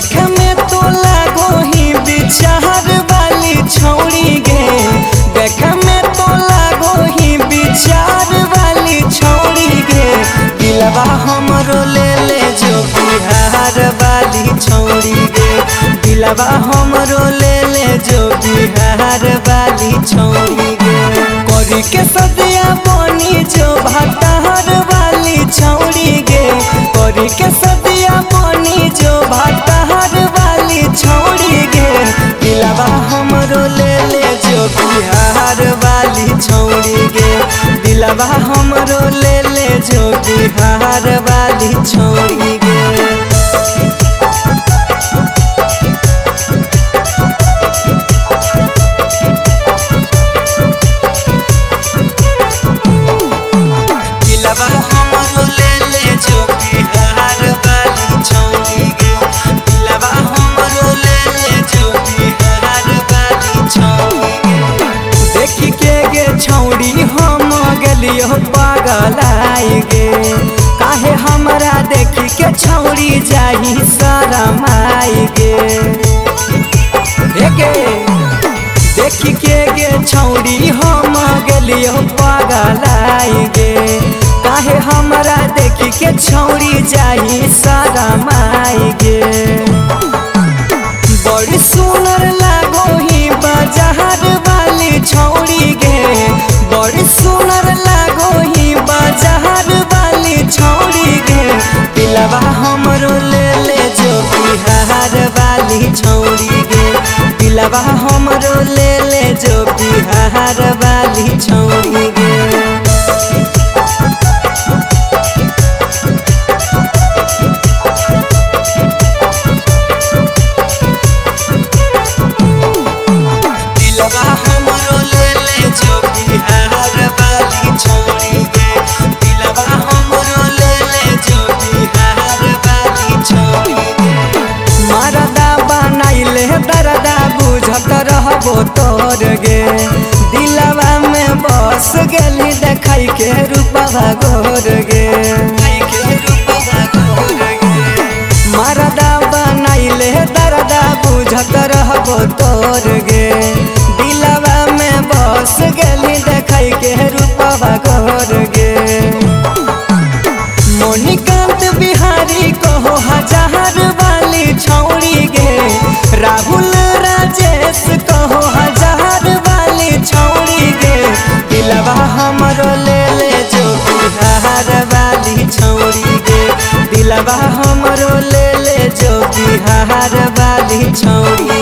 देखे में तो लागो ही बिचार वाली छौड़ी गे, देखे में तो लागो ही बिचार वाली छौड़ी गे। दिलवा हमरो ले ले जो बिहार वाली छौड़ी गे, दिलवा हमरो ले ले जो बिहार वाली छौड़ी गे। करी के सदिया बनी जो भातार वाली छौड़ी गे, करी के सदिया बनी जो भातार वाली छौड़ी गे। दिलवा हमरो ले ले जो बिहार वाली छौड़ी गे, दिलवा हमरो ले ले जो बिहार वाली छौड़ी गे। छौड़ी हम गलियो पागल आई गे, काहे हमरा देखी के छौड़ी जाही शरम आई गे। देखी के गे छौड़ी हम गलियो पागल आई गे, काहे हमरा देखी के छौड़ी जाही शरम आई गे। बड़ी सुनर लागो ही बाजार वाली छौड़ी गे, बड़ी सुनर लागो ही बाजार वाली छौड़ी गे। दिलवा हमरो ले ले जो बिहार वाली छौड़ी गे, दिलवा हमरो ले ले जो बिहार वाली छौड़ी गे। दरदा बुझत रहबो तोर गे, दिलवा में बस गेली देखाई के रूपवा गोर गे। मरदा बनाइले दरदा बुझत रहबो तोर गे, दिलवा में बस गेली देखाई के रूपवा गोर गे। मोनिकांत बिहारी कहो हजार वाली छौड़ी गे, राहुल राजेश कहो हजार वाली छौड़ी गे। दिलवा हमरो ले ले जो बिहार वाली छौड़ी गे, दिलवा हमरो ले ले जो बिहार वाली छौड़ी।